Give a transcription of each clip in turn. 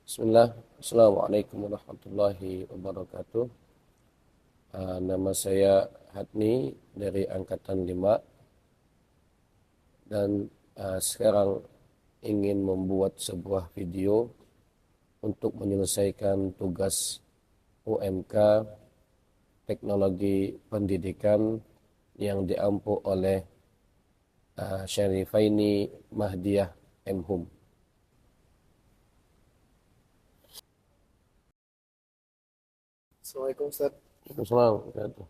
Bismillah, Assalamualaikum warahmatullahi wabarakatuh. Nama saya Hatni dari Angkatan 5 dan sekarang ingin membuat sebuah video untuk menyelesaikan tugas UMK Teknologi Pendidikan yang diampu oleh Syarifaini Mahdiyah M.Hum. Assalamualaikum Ustaz. Assalamualaikum.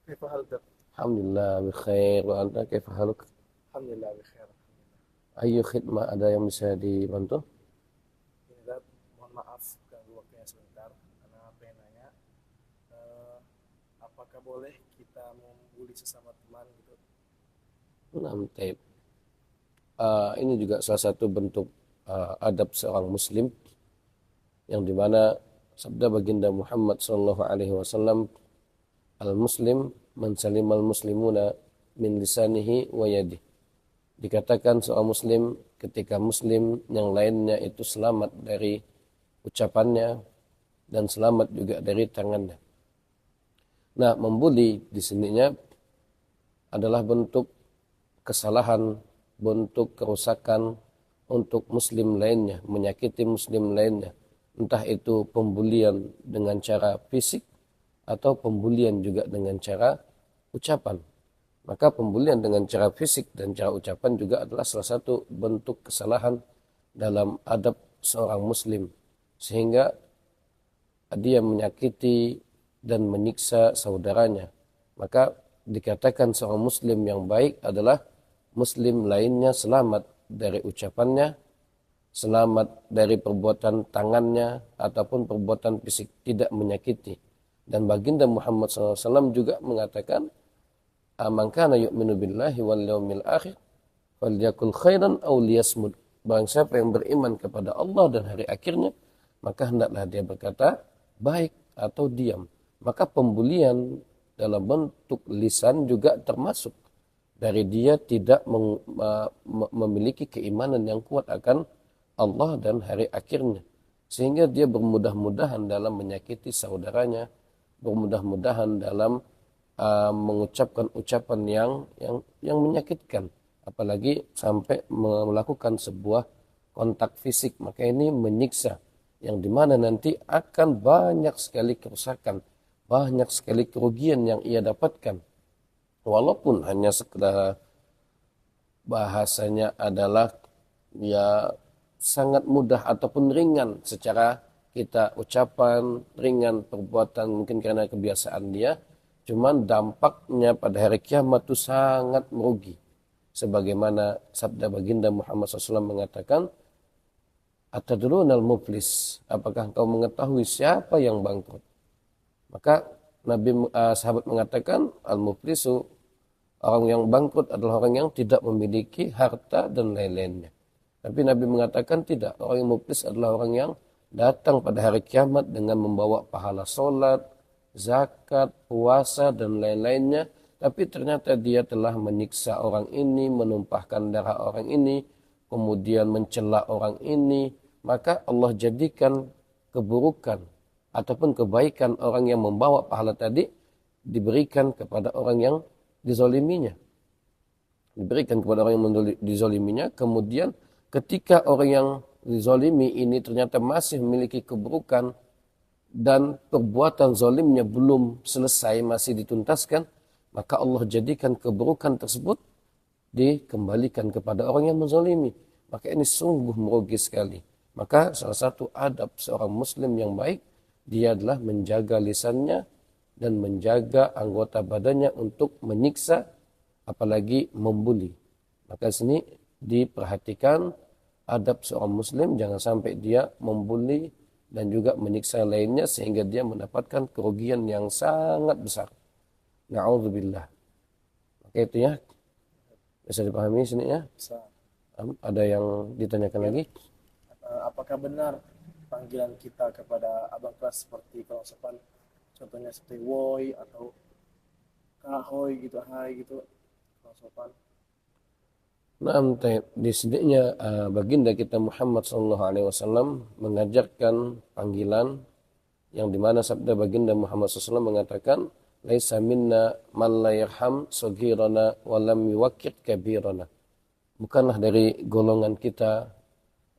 Kaifa haldak? Alhamdulillah, bikhair. Wa anta kaifa haluk? Alhamdulillah bikhair. Ayo khidmah, ada yang bisa dibantu? Ini Ustaz, mohon maaf ganggu waktunya sebentar karena pengen nanya eh, apakah boleh kita membuli sesama teman gitu? Nah, taib. Ini juga salah satu bentuk adab seorang muslim yang dimana sabda baginda Muhammad sallallahu alaihi wasallam, al muslim man salimal muslimuna min lisanihi wa yadihi. Dikatakan seorang muslim ketika muslim yang lainnya itu selamat dari ucapannya dan selamat juga dari tangannya. Nah, membuli di sininya adalah bentuk kesalahan, bentuk kerusakan untuk muslim lainnya, menyakiti muslim lainnya. Entah itu pembulian dengan cara fisik atau pembulian juga dengan cara ucapan. Maka pembulian dengan cara fisik dan cara ucapan juga adalah salah satu bentuk kesalahan dalam adab seorang muslim. Sehingga dia menyakiti dan menyiksa saudaranya. Maka dikatakan seorang muslim yang baik adalah muslim lainnya selamat dari ucapannya, selamat dari perbuatan tangannya ataupun perbuatan fisik, tidak menyakiti. Dan baginda Muhammad SAW juga mengatakan, "Man kana yu'minu billahi wal yawmil akhir falyakul khairan aw liyasmut." Barang siapa yang beriman kepada Allah dan hari akhirnya, maka hendaklah dia berkata baik atau diam. Maka pembulian dalam bentuk lisan juga termasuk dari dia tidak memiliki keimanan yang kuat akan Allah dan hari akhirnya. Sehingga dia bermudah-mudahan dalam menyakiti saudaranya, bermudah-mudahan dalam mengucapkan ucapan yang menyakitkan, apalagi sampai melakukan sebuah kontak fisik. Maka ini menyiksa, yang dimana nanti akan banyak sekali kerusakan, banyak sekali kerugian yang ia dapatkan. Walaupun hanya sekedar bahasanya adalah ya sangat mudah ataupun ringan secara kita ucapan, ringan perbuatan mungkin karena kebiasaan dia, cuman dampaknya pada hari kiamat itu sangat merugi. Sebagaimana sabda baginda Muhammad SAW mengatakan, "Atadrunal muflis?" Apakah engkau mengetahui siapa yang bangkrut? Maka sahabat mengatakan, al-muflisu, orang yang bangkrut adalah orang yang tidak memiliki harta dan lain-lainnya. Tapi Nabi mengatakan tidak. Orang yang muflis adalah orang yang datang pada hari kiamat dengan membawa pahala solat, zakat, puasa, dan lain-lainnya. Tapi ternyata dia telah menyiksa orang ini, menumpahkan darah orang ini, kemudian mencela orang ini. Maka Allah jadikan keburukan ataupun kebaikan orang yang membawa pahala tadi diberikan kepada orang yang dizoliminya. Diberikan kepada orang yang dizoliminya. Kemudian ketika orang yang dizolimi ini ternyata masih memiliki keburukan dan perbuatan zolimnya belum selesai, masih dituntaskan, maka Allah jadikan keburukan tersebut dikembalikan kepada orang yang menzolimi. Maka ini sungguh merugi sekali. Maka salah satu adab seorang muslim yang baik, dia adalah menjaga lisannya dan menjaga anggota badannya untuk menyiksa, apalagi membuli. Maka sini diperhatikan adab seorang muslim, jangan sampai dia membuli dan juga menyiksa lainnya sehingga dia mendapatkan kerugian yang sangat besar. Na'udzubillah. Maka itu ya, bisa dipahami sini ya. Bisa. Ada yang ditanyakan Mungkin lagi? apakah benar panggilan kita kepada abang kelas seperti kalau sopan contohnya seperti woi atau kahoy gitu, hai gitu kalau sopan? Nah, di sininya baginda kita Muhammad sallallahu alaihi wasallam mengajarkan panggilan yang dimana sabda baginda Muhammad SAW mengatakan laisa minna man la yarham saghirana wa lam yuwaqqir kabirana. Bukanlah dari golongan kita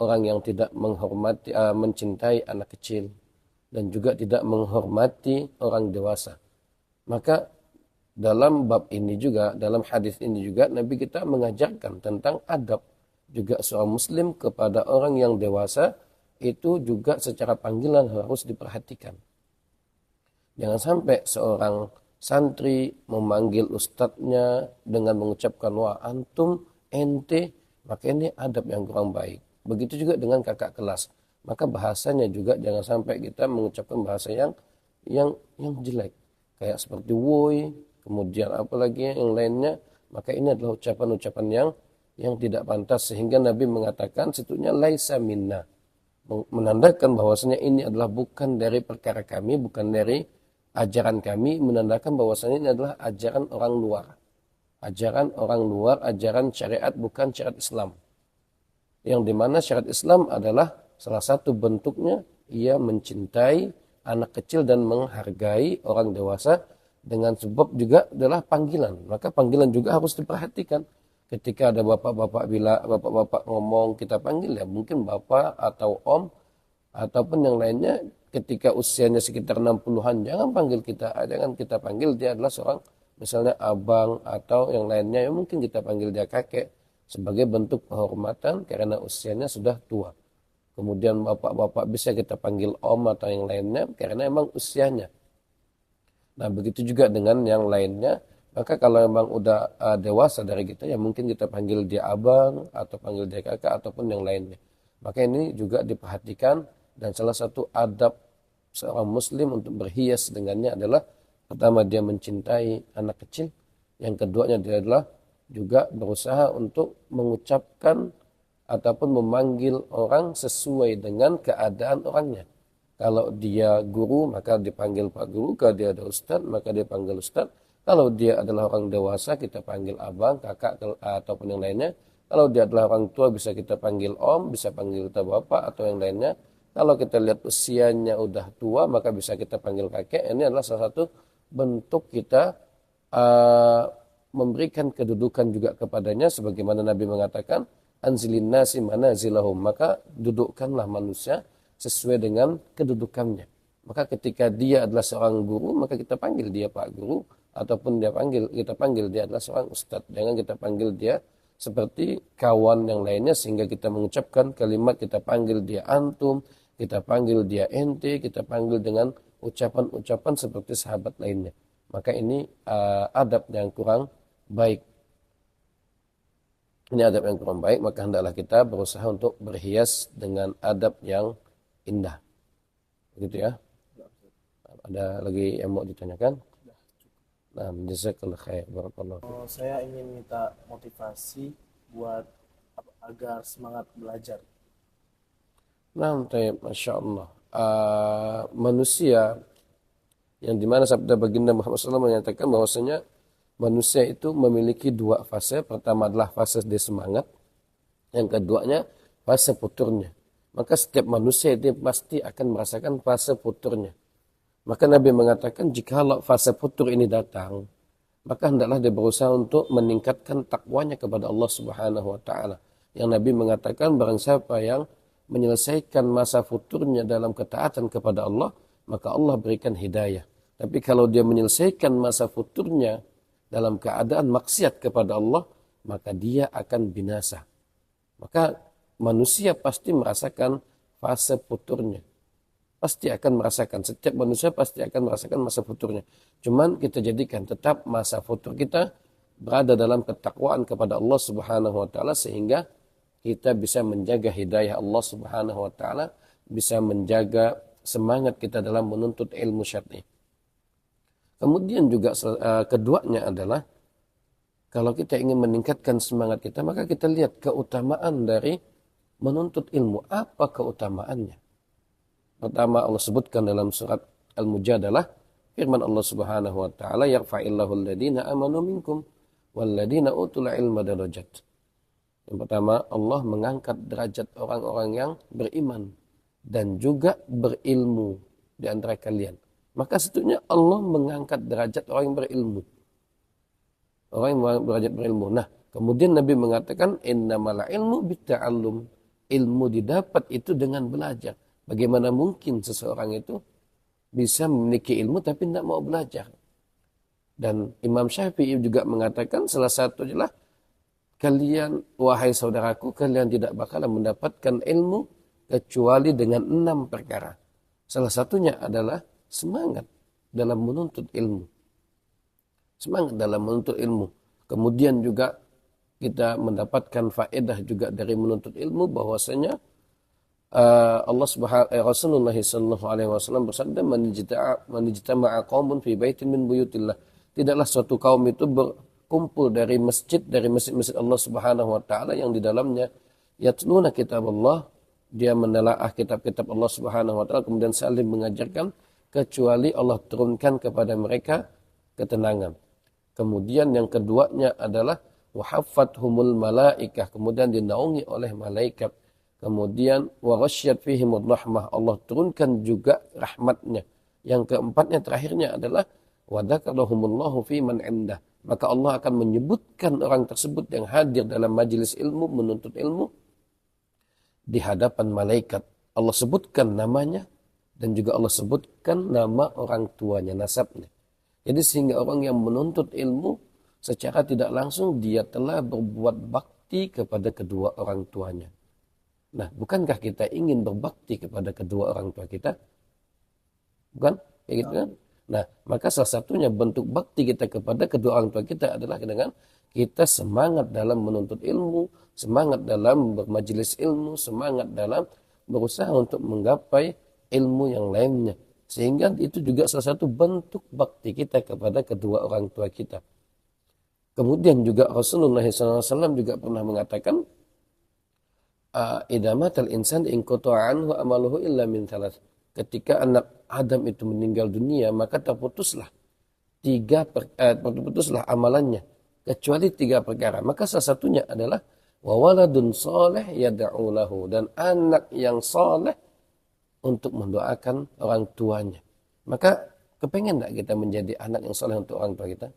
orang yang tidak menghormati mencintai anak kecil dan juga tidak menghormati orang dewasa. Maka dalam bab ini juga, dalam hadis ini juga Nabi kita mengajarkan tentang adab juga seorang muslim kepada orang yang dewasa itu juga secara panggilan harus diperhatikan. Jangan sampai seorang santri memanggil ustadznya dengan mengucapkan wah antum, ente, maka ini adab yang kurang baik. Begitu juga dengan kakak kelas. Maka bahasanya juga jangan sampai kita mengucapkan bahasa yang jelek. Kayak seperti woi, kemudian apalagi yang lainnya, maka ini adalah ucapan-ucapan yang tidak pantas sehingga Nabi mengatakan situnya laisa minna, menandakan bahwasanya ini adalah bukan dari perkara kami, bukan dari ajaran kami, menandakan bahwasanya ini adalah ajaran orang luar. Ajaran orang luar, ajaran syariat bukan syariat Islam. Yang dimana syariat Islam adalah salah satu bentuknya ia mencintai anak kecil dan menghargai orang dewasa dengan sebab juga adalah panggilan. Maka panggilan juga harus diperhatikan. Ketika ada bapak-bapak ngomong kita panggil ya mungkin bapak atau om ataupun yang lainnya ketika usianya sekitar 60-an jangan kita panggil dia adalah seorang misalnya abang atau yang lainnya ya mungkin kita panggil dia kakek sebagai bentuk penghormatan karena usianya sudah tua. Kemudian bapak-bapak bisa kita panggil om atau yang lainnya karena emang usianya. Nah begitu juga dengan yang lainnya. Maka kalau memang udah dewasa dari kita ya mungkin kita panggil dia abang atau panggil dia kakak ataupun yang lainnya. Maka ini juga diperhatikan dan salah satu adab seorang muslim untuk berhias dengannya adalah pertama dia mencintai anak kecil, yang keduanya dia adalah juga berusaha untuk mengucapkan ataupun memanggil orang sesuai dengan keadaan orangnya. Kalau dia guru maka dipanggil Pak Guru, kalau dia ada ustaz maka dia panggil ustaz. Kalau dia adalah orang dewasa kita panggil abang, kakak ataupun yang lainnya. Kalau dia adalah orang tua bisa kita panggil om, bisa panggil kita bapak atau yang lainnya. Kalau kita lihat usianya udah tua maka bisa kita panggil kakek. Ini adalah salah satu bentuk kita memberikan kedudukan juga kepadanya sebagaimana Nabi mengatakan anzilin nasi manazilahum, maka dudukkanlah manusia sesuai dengan kedudukannya. Maka ketika dia adalah seorang guru maka kita panggil dia Pak Guru ataupun kita panggil dia adalah seorang ustadz. Jangan kita panggil dia seperti kawan yang lainnya sehingga kita mengucapkan kalimat kita panggil dia antum, kita panggil dia ente, kita panggil dengan ucapan-ucapan seperti sahabat lainnya. Maka ini adab yang kurang baik. Ini adab yang kurang baik, maka hendaklah kita berusaha untuk berhias dengan adab yang indah. Begitu ya. Ada lagi yang mau ditanyakan? Nah, jazakallahu khair, barakallahu. Saya ingin minta motivasi buat agar semangat belajar. Nah, masya Allah. Manusia yang dimana sabda baginda Muhammad SAW menyatakan bahwasanya manusia itu memiliki dua fase. Pertama adalah fase dia semangat, yang keduanya fase futurnya. Maka setiap manusia itu pasti akan merasakan fase futurnya. Maka Nabi mengatakan jikalau fase futur ini datang, maka hendaklah dia berusaha untuk meningkatkan takwanya kepada Allah Subhanahu wa taala. Yang Nabi mengatakan barang siapa yang menyelesaikan masa futurnya dalam ketaatan kepada Allah, maka Allah berikan hidayah. Tapi kalau dia menyelesaikan masa futurnya dalam keadaan maksiat kepada Allah, maka dia akan binasa. Maka manusia pasti merasakan fase futurnya. Pasti akan merasakan, setiap manusia pasti akan merasakan masa futurnya. Cuman kita jadikan tetap masa futur kita berada dalam ketakwaan kepada Allah Subhanahu wa taala sehingga kita bisa menjaga hidayah Allah Subhanahu wa taala, bisa menjaga semangat kita dalam menuntut ilmu syar'i. Kemudian juga keduanya adalah kalau kita ingin meningkatkan semangat kita, maka kita lihat keutamaan dari menuntut ilmu. Apa keutamaannya? Pertama Allah sebutkan dalam surat Al-Mujadalah, firman Allah Subhanahu wa taala, "Yarfa'illahu alladhina amanu minkum walladhina utul ilma darajat." Yang pertama, Allah mengangkat derajat orang-orang yang beriman dan juga berilmu di antara kalian. Maka sesungguhnya Allah mengangkat derajat orang yang berilmu. Orang yang derajat berilmu. Nah, kemudian Nabi mengatakan innamal ilmu bitta'allum. Ilmu didapat itu dengan belajar. Bagaimana mungkin seseorang itu bisa memiliki ilmu tapi tidak mau belajar? Dan Imam Syafi'i juga mengatakan salah satu adalah kalian, wahai saudaraku, kalian tidak bakalan mendapatkan ilmu kecuali dengan 6 perkara. Salah satunya adalah semangat dalam menuntut ilmu. Semangat dalam menuntut ilmu. Kemudian juga kita mendapatkan faedah juga dari menuntut ilmu bahwasanya Rasulullah sallallahu alaihi wasallam bersabda man ijtama'a qaumun fi baitin min buyutillah. Tidaklah suatu kaum itu berkumpul dari masjid-masjid Allah Subhanahu wa taala yang di dalamnya yatluna kitab Allah, dia menelaah kitab-kitab Allah Subhanahu wa taala kemudian saling mengajarkan, kecuali Allah turunkan kepada mereka ketenangan. Kemudian yang keduanya adalah wahaffathumul malaikah, kemudian dinaungi oleh malaikat. Kemudian warasyiat fihimur rahmah, Allah turunkan juga rahmatnya. Yang keempatnya terakhirnya adalah wadzakarahumullahu fi man indah, maka Allah akan menyebutkan orang tersebut yang hadir dalam majelis ilmu, menuntut ilmu di hadapan malaikat. Allah sebutkan namanya dan juga Allah sebutkan nama orang tuanya, nasabnya. Jadi sehingga orang yang menuntut ilmu secara tidak langsung dia telah berbuat bakti kepada kedua orang tuanya. Nah, bukankah kita ingin berbakti kepada kedua orang tua kita? Bukan? Kayak gitu kan? Nah, maka salah satunya bentuk bakti kita kepada kedua orang tua kita adalah dengan kita semangat dalam menuntut ilmu, semangat dalam bermajelis ilmu, semangat dalam berusaha untuk menggapai ilmu yang lainnya. Sehingga itu juga salah satu bentuk bakti kita kepada kedua orang tua kita. Kemudian juga Rasulullah SAW juga pernah mengatakan, idza matal insan in qata'a anhu amaluhu illa min thalath. Ketika anak Adam itu meninggal dunia, maka terputuslah amalannya kecuali 3 perkara. Maka salah satunya adalah wa waladun saleh yad'u lahu, dan anak yang saleh untuk mendoakan orang tuanya. Maka kepengen enggak kita menjadi anak yang saleh untuk orang tua kita?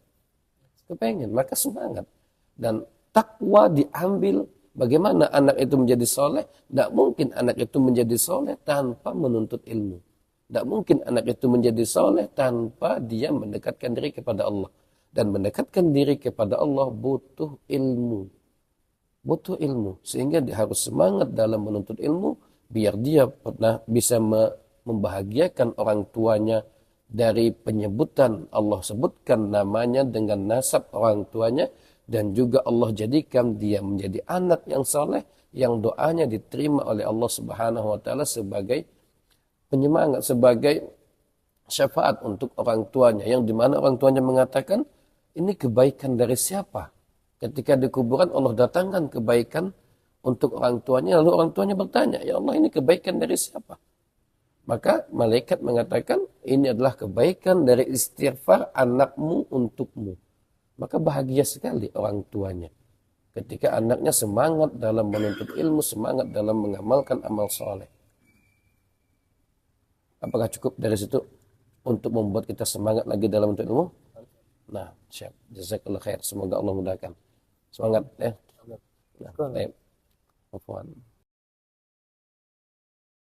Kepengen, maka semangat. Dan takwa diambil. Bagaimana anak itu menjadi soleh? Tidak mungkin anak itu menjadi soleh tanpa menuntut ilmu. Tidak mungkin anak itu menjadi soleh tanpa dia mendekatkan diri kepada Allah. Dan mendekatkan diri kepada Allah butuh ilmu. Butuh ilmu. Sehingga dia harus semangat dalam menuntut ilmu. Biar dia pernah bisa membahagiakan orang tuanya dari penyebutan Allah sebutkan namanya dengan nasab orang tuanya. Dan juga Allah jadikan dia menjadi anak yang saleh, yang doanya diterima oleh Allah Subhanahu wa taala sebagai penyemangat, sebagai syafaat untuk orang tuanya, yang dimana orang tuanya mengatakan, ini kebaikan dari siapa? Ketika di kuburan Allah datangkan kebaikan untuk orang tuanya, lalu orang tuanya bertanya, ya Allah, ini kebaikan dari siapa? Maka malaikat mengatakan, ini adalah kebaikan dari istighfar anakmu untukmu. Maka bahagia sekali orang tuanya ketika anaknya semangat dalam menuntut ilmu, semangat dalam mengamalkan amal soleh. Apakah cukup dari situ untuk membuat kita semangat lagi dalam menuntut ilmu? Nah, siap. Jazakallah khair. Semoga Allah mudahkan. Semangat ya. Nah, baik.